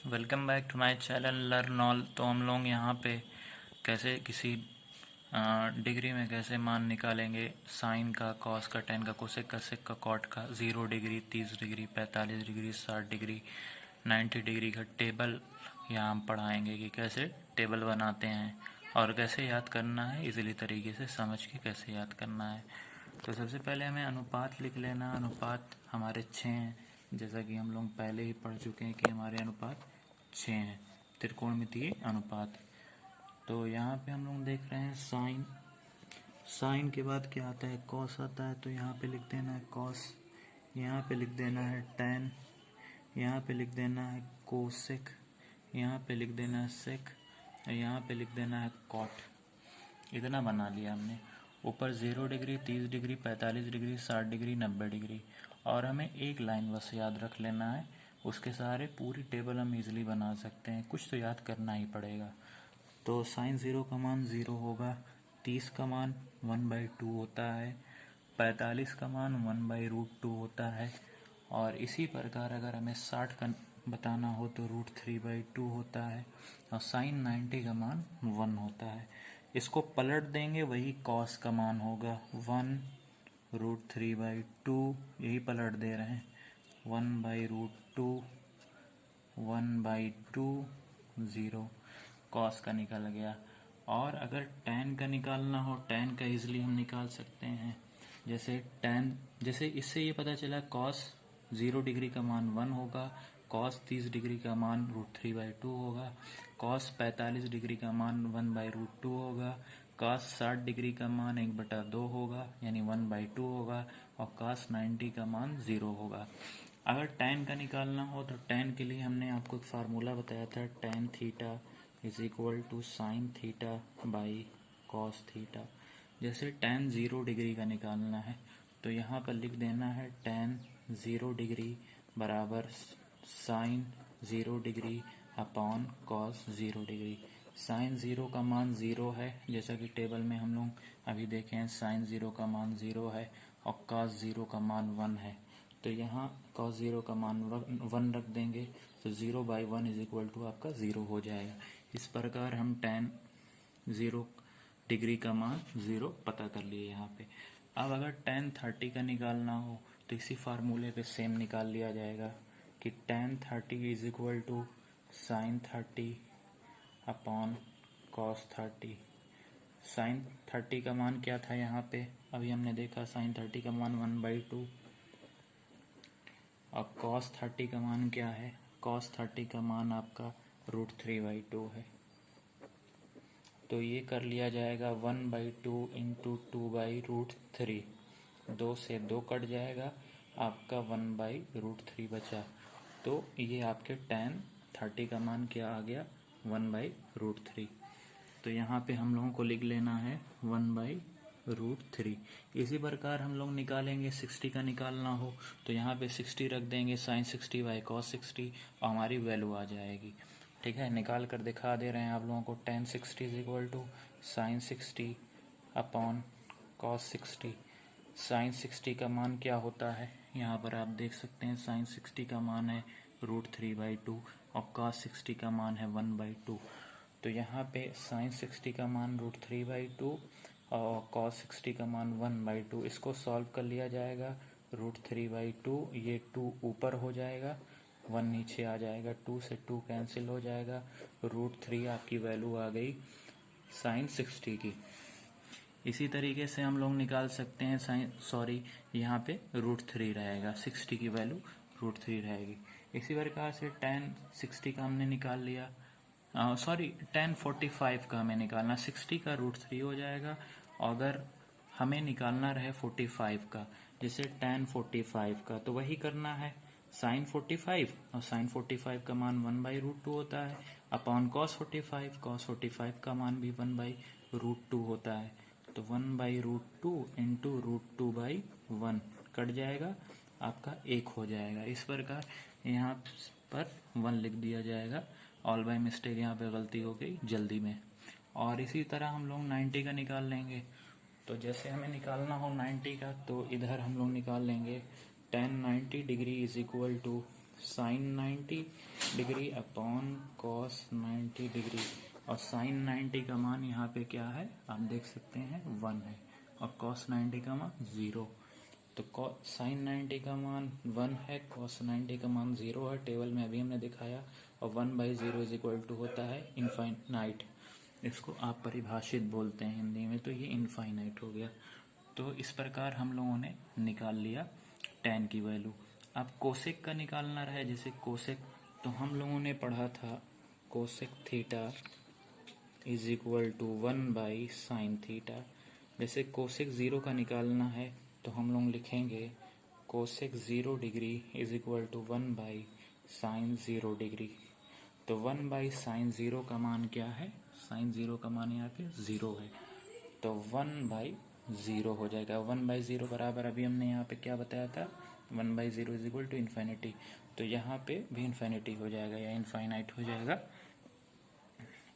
Welcome back to my channel learn all. तो हम लोग यहाँ पे कैसे किसी डिग्री में कैसे मान निकालेंगे साइन का, कॉस का, टेन का, कोसेक का, सेक का, कॉट का, 0 degree, 30 degree, 45 degree, 60 degree, 90 degree का टेबल यहाँ हम पढ़ाएंगे कि कैसे टेबल बनाते हैं और कैसे याद करना है, इजीली तरीके से समझ के कैसे याद करना है। तो सबसे पहले हमें अनुपात लिख लेना। अनुपात हमारे 6 हैं, जैसा कि हम लोग पहले ही पढ़ चुके हैं कि हमारे अनुपात 6 हैं, त्रिकोणमितीय अनुपात। तो यहाँ पे हम लोग देख रहे हैं साइन। साइन के बाद क्या आता है? कॉस आता है। तो यहाँ पे लिख देना है कॉस, यहाँ पे लिख देना है टेन, यहाँ पे लिख देना है कोसेक, यहाँ पे लिख देना है सेक, और यहाँ पे लिख देना है कॉट। इतना बना लिया हमने। ऊपर 0 degree, 30 degree, 45 degree, 60 degree, 90 degree. और हमें एक लाइन बस याद रख लेना है, उसके सहारे पूरी टेबल हम इजीली बना सकते हैं। कुछ तो याद करना ही पड़ेगा। तो साइन 0 का मान 0 होगा, 30 का मान 1/2 होता है, 45 का मान 1/√2 होता है, और इसी प्रकार अगर हमें 60 का बताना हो तो √3/2 होता है, और साइन 90 का मान 1 होता है। इसको पलट देंगे, वही कॉस का मान होगा 1√3/2, यही पलट दे रहे हैं, 1/√2, 1/2, 0, कॉस का निकल गया। और अगर tan का निकालना हो, tan का इजीली हम निकाल सकते हैं। जैसे इससे ये पता चला कॉस 0 डिग्री का मान 1 होगा, कॉस 30 डिग्री का मान √3/2 होगा, कॉस 45 डिग्री का मान 1/√2 होगा, कॉस 60 डिग्री का मान 1/2 होगा यानी 1/2 होगा, और कॉस 90 का मान 0 होगा। अगर tan का निकालना हो तो tan के लिए हमने आपको एक फार्मूला बताया था, tan theta is equal to sine theta by cos theta. जैसे tan 0 डिग्री का निकालना है तो यहाँ पर लिख देना है tan 0 डिग्री बराबर sine 0 degree upon cos 0 degree. Sine 0 का मान 0 है, जैसा कि टेबल में हम लोग अभी देखे हैं, साइन 0 का मान 0 है और कॉस 0 का मान 1 है। तो यहाँ कॉस 0 का मान 1 रख देंगे, तो 0/1 इज इक्वल टू आपका 0 हो जाएगा। इस प्रकार हम tan 0 डिग्री का मान 0 पता कर लिए यहाँ पे। अब अगर tan 30 का निकालना हो तो इसी फार्मूले पे सेम निकाल लिया जाएगा कि tan 30 is equal to sine 30 upon cos 30। Sine 30 का मान क्या था यहाँ पे? अभी हमने देखा साइन 30 का मान 1/2, और कॉस 30 का मान क्या है? कॉस 30 का मान आपका √3/2 है। तो ये कर लिया जाएगा 1/2 इंटू 2/√3, 2 से 2 कट जाएगा, आपका 1/√3 बचा। तो ये आपके tan 30 का मान क्या आ गया? 1/√3। तो यहाँ पे हम लोगों को लिख लेना है 1/√3। इसी प्रकार हम लोग निकालेंगे 60 का निकालना हो तो यहाँ पे 60 रख देंगे, साइन 60 बाई कॉस 60, और हमारी वैल्यू आ जाएगी। ठीक है, निकाल कर दिखा दे रहे हैं आप लोगों को। tan 60 is equal to sine 60 upon cos 60। Sine 60 का मान क्या होता है? यहाँ पर आप देख सकते हैं, साइन 60 का मान है √3/2 और कॉस 60 का मान है 1/2। तो यहाँ पे साइन 60 का मान √3/2 और कॉस 60 का मान 1/2, इसको सॉल्व कर लिया जाएगा। √3/2, ये 2 ऊपर हो जाएगा, 1 नीचे आ जाएगा, 2 से 2 कैंसिल हो जाएगा, √3 आपकी वैल्यू आ गई साइन 60 की। इसी तरीके से हम लोग निकाल सकते हैं यहाँ पे √3 रहेगा, 60 की वैल्यू √3 रहेगी। इसी प्रकार से tan 60 का हमने निकाल लिया, tan 45 का हमें निकालना, 60 का √3 हो जाएगा। अगर हमें निकालना रहे 45 का, जैसे tan 45 का, तो वही करना है, साइन 45, और साइन 45 का मान 1/√2 होता है, अपॉन कॉस 45, कॉस 45 का मान भी 1/√2 होता है। तो 1/√2 इंटू √2/1 कट जाएगा, आपका 1 हो जाएगा। इस प्रकार यहाँ पर 1 लिख दिया जाएगा। ऑल बाय मिस्टेक यहाँ पे गलती हो गई जल्दी में। और इसी तरह हम लोग 90 का निकाल लेंगे। तो जैसे हमें निकालना हो 90 का, तो इधर हम लोग निकाल लेंगे tan 90 degree is equal to sine 90 degree upon cos 90 degree, और साइन 90 का मान यहाँ पे क्या है आप देख सकते हैं 1 है, और कॉस 90 का मान 0। तो साइन 90 का मान 1 है, कॉस 90 का मान 0 है, टेबल में अभी हमने दिखाया, और 1/0 इज इक्वल टू होता है इनफाइनाइट। इसको आप परिभाषित बोलते हैं हिंदी में, तो ये इनफाइनाइट हो गया। तो इस प्रकार हम लोगों ने निकाल लिया tan की वैल्यू। अब कोसेक का निकालना रहा, जैसे कोसेक तो हम लोगों ने पढ़ा था cosec theta is equal to 1/sin theta. जैसे कोसेक 0 का निकालना है तो हम लोग लिखेंगे cosec 0 degree is equal to 1/sin 0 degree. तो 1/sin 0 का मान क्या है, साइन 0 का मान यहाँ पे 0 है, तो 1/0 हो जाएगा। 1/0 बराबर अभी हमने यहाँ पे क्या बताया था, 1/0 इज इक्वल टू इन्फिनिटी, तो यहाँ पे भी इन्फिनिटी हो जाएगा या इनफाइनाइट हो जाएगा,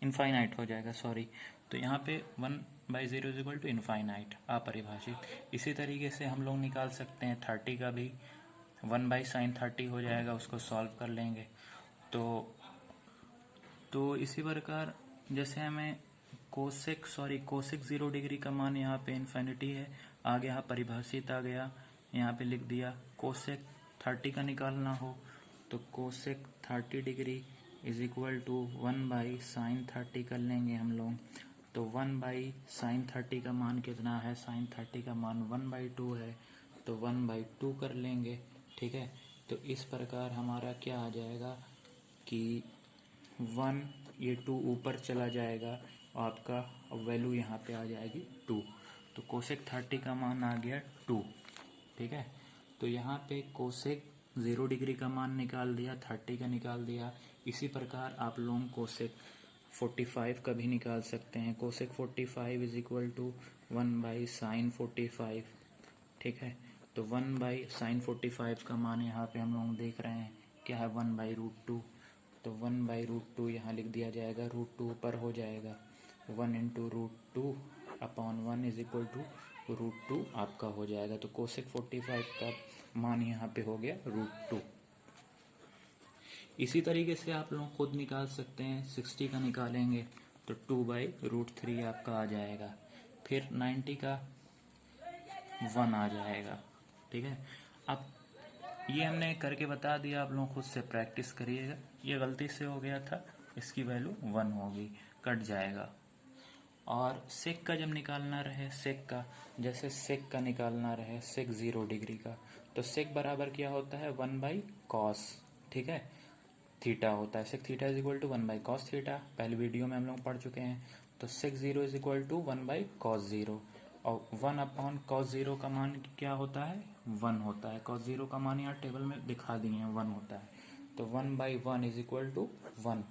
इनफाइनाइट हो जाएगा सॉरी। तो यहाँ पे 1/0 इज इक्वल टू इनफाइनाइट अपरिभाषित। इसी तरीके से हम लोग निकाल सकते हैं 30 का भी, 1/sin 30 हो जाएगा, उसको सॉल्व कर लेंगे। तो इसी प्रकार जैसे हमें कोसेक 0 डिग्री का मान यहाँ पे इन्फिनिटी है, आगे यहाँ परिभाषित आ गया, यहाँ पे लिख दिया। कोसेक 30 का निकालना हो तो cosec 30 degree is equal to 1/sin 30 कर लेंगे हम लोग। तो 1/sin 30 का मान कितना है, sin 30 का मान 1/2 है, तो 1/2 कर लेंगे। ठीक है, तो इस प्रकार हमारा क्या आ जाएगा कि 1 ये 2 ऊपर चला जाएगा और आपका वैल्यू यहाँ पे आ जाएगी 2। तो कोसेक 30 का मान आ गया 2। ठीक है, तो यहाँ पे कोसेक 0 डिग्री का मान निकाल दिया, 30 का निकाल दिया। इसी प्रकार आप लोग कोसेक 45 का भी निकाल सकते हैं। Cosec 45 is equal to 1/sin 45। ठीक है, तो 1/sin 45 का मान यहाँ पे हम लोग देख रहे हैं क्या है, 1/√2। तो 1/√2 यहाँ लिख दिया जाएगा, √2 ऊपर हो जाएगा, 1 into √2 upon 1 is equal to √2 आपका हो जाएगा। तो कोसेक 45 का मान यहाँ पे हो गया √2। इसी तरीके से आप लोग खुद निकाल सकते हैं, 60 का निकालेंगे तो 2/√3 आपका आ जाएगा, फिर 90 का 1 आ जाएगा। ठीक है, अब ये हमने करके बता दिया, आप लोग खुद से प्रैक्टिस करिएगा। ये गलती से हो गया था, इसकी वैल्यू 1 होगी, कट जाएगा। और सेक का जब निकालना रहे, सेक का जैसे सेक का निकालना रहे, सेक 0 डिग्री का, तो सेक बराबर क्या होता है 1/cos। ठीक है, थीटा होता है, sec theta is equal to 1/cos theta, पहले वीडियो में हम लोग पढ़ चुके हैं। तो सेक 0 इज इक्वल टू 1/cos 0, और 1/cos 0 का मान क्या होता है 1 होता है। cos 0 का मान यहाँ टेबल में दिखा दिए हैं 1 होता है, तो 1/1 इज इक्वल टू 1।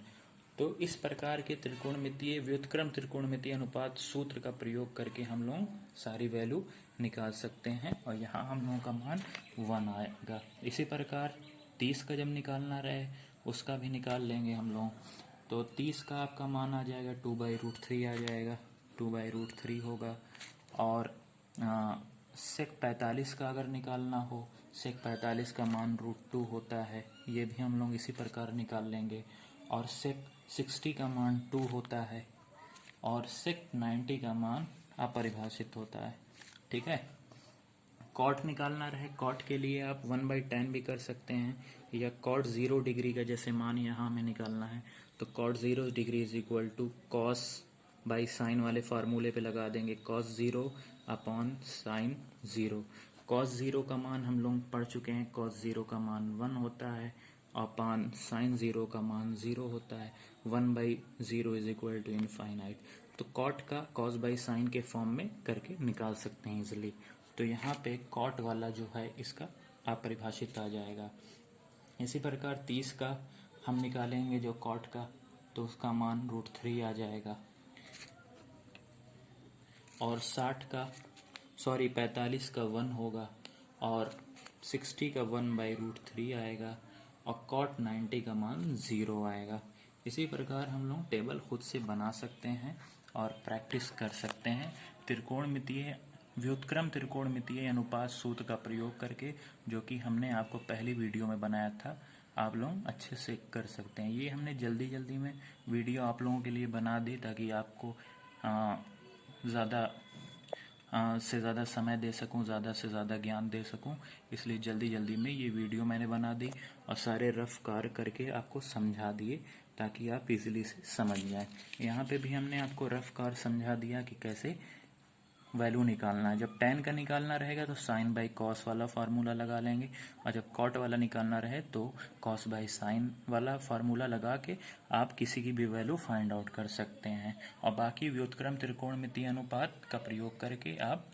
तो इस प्रकार के त्रिकोणमितीय व्युत्क्रम त्रिकोणमितीय अनुपात सूत्र का प्रयोग करके हम लोग सारी वैल्यू निकाल सकते हैं, और यहाँ हम लोगों का मान 1 आएगा। इसी प्रकार 30 का जब निकालना रहे उसका भी निकाल लेंगे हम लोग। तो 30 का आपका मान आ जाएगा 2/√3 आ जाएगा, 2/√3 होगा। और सेक 45 का अगर निकालना हो, सेक 45 का मान √2 होता है, ये भी हम लोग इसी प्रकार निकाल लेंगे। और सेक 60 का मान 2 होता है, और सेक 90 का मान अपरिभाषित होता है। ठीक है, कॉट निकालना रहे, कॉट के लिए आप 1/10 भी कर सकते हैं, या कॉट 0 डिग्री का जैसे मान यहाँ हमें निकालना है, तो cot 0 degree is equal to cos by sine वाले फार्मूले पे लगा देंगे, cos 0 अपॉन साइन 0। cos 0 का मान हम लोग पढ़ चुके हैं, cos 0 का मान 1 होता है, अपॉन साइन 0 का मान 0 होता है। 1/0 इज इक्वल टू इनफाइनाइट। तो कॉट का cos बाई साइन के फॉर्म में करके निकाल सकते हैं इजिली। तो यहाँ पे कॉट वाला जो है इसका अपरिभाषित आ जाएगा। इसी प्रकार 30 का हम निकालेंगे जो कॉट का, तो उसका मान √3 आ जाएगा। और 45 का 1 होगा, और 60 का 1/√3 आएगा, और कॉट 90 का मान 0 आएगा। इसी प्रकार हम लोग टेबल खुद से बना सकते हैं और प्रैक्टिस कर सकते हैं त्रिकोणमितीय व्युत्क्रम त्रिकोणमितीय अनुपात सूत्र का प्रयोग करके, जो कि हमने आपको पहली वीडियो में बनाया था। आप लोग अच्छे से कर सकते हैं। ये हमने जल्दी जल्दी में वीडियो आप लोगों के लिए बना दी ताकि आपको ज़्यादा से ज़्यादा समय दे सकूं, ज़्यादा से ज़्यादा ज्ञान दे सकूं, इसलिए जल्दी जल्दी में ये वीडियो मैंने बना दी और सारे रफ कार्य करके आपको समझा दिए ताकि आप इजीली से समझ जाएं। यहाँ पे भी हमने आपको रफ कार्य समझा दिया कि कैसे वैल्यू निकालना है। जब tan का निकालना रहेगा तो साइन बाई कॉस वाला फार्मूला लगा लेंगे, और जब कॉट वाला निकालना रहे तो कॉस बाई साइन वाला फार्मूला लगा के आप किसी की भी वैल्यू फाइंड आउट कर सकते हैं। और बाकी व्युत्क्रम त्रिकोणमितीय अनुपात का प्रयोग करके आप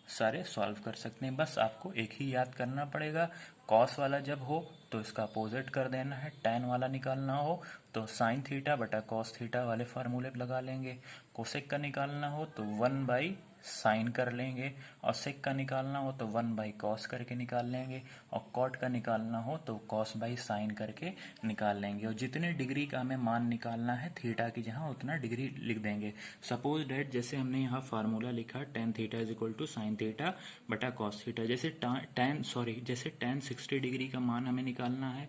सारे सॉल्व कर सकते हैं। बस आपको एक ही याद करना पड़ेगा, कॉस वाला जब हो तो इसका अपोजिट कर देना है, tan वाला निकालना हो तो साइन थीटा बटा कॉस थीटा वाले फार्मूले लगा लेंगे, कोसेक का निकालना हो तो 1 बाई साइन कर लेंगे, और सेक का निकालना हो तो 1 बाई कॉस करके निकाल लेंगे, और कॉट का निकालना हो तो कॉस बाई साइन करके निकाल लेंगे। और जितने डिग्री का हमें मान निकालना है थीटा की जहाँ, उतना डिग्री लिख देंगे। सपोज डेट जैसे हमने यहाँ फार्मूला लिखा tan theta is equal to sine theta बटा कॉस थीटा, जैसे जैसे tan 60 डिग्री का मान हमें निकालना है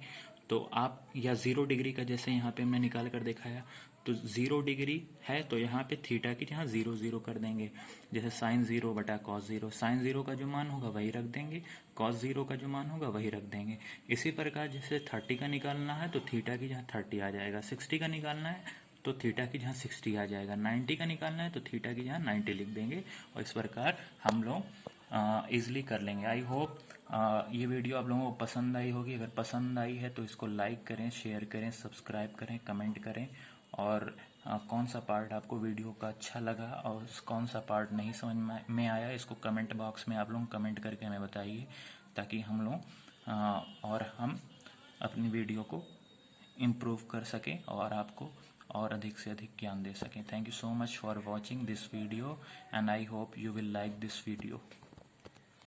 तो आप, या 0 डिग्री का जैसे यहाँ पे हमने निकाल कर दिखाया, तो 0 डिग्री है तो यहाँ पे थीटा की जहाँ 0 0 कर देंगे। जैसे साइन 0 बटा कॉस 0, साइन 0 का जो मान होगा वही रख देंगे, कॉस 0 का जो मान होगा वही रख देंगे। इसी प्रकार जैसे 30 का निकालना है तो थीटा की जहाँ 30 आ जाएगा, 60 का निकालना है तो थीटा की जहाँ 60 आ जाएगा, 90 का निकालना है तो थीटा की जहाँ 90 लिख देंगे, और इस प्रकार हम लोग ईजिली कर लेंगे। आई होप ये वीडियो आप लोगों को पसंद आई होगी। अगर पसंद आई है तो इसको लाइक करें, शेयर करें, सब्सक्राइब करें, कमेंट करें, और कौन सा पार्ट आपको वीडियो का अच्छा लगा और कौन सा पार्ट नहीं समझ में आया, इसको कमेंट बॉक्स में आप लोग कमेंट करके हमें बताइए, ताकि हम लोग और हम अपनी वीडियो को इम्प्रूव कर सकें और आपको और अधिक से अधिक ज्ञान दे सकें। Thank you so much for watching this video and I hope you will like this video.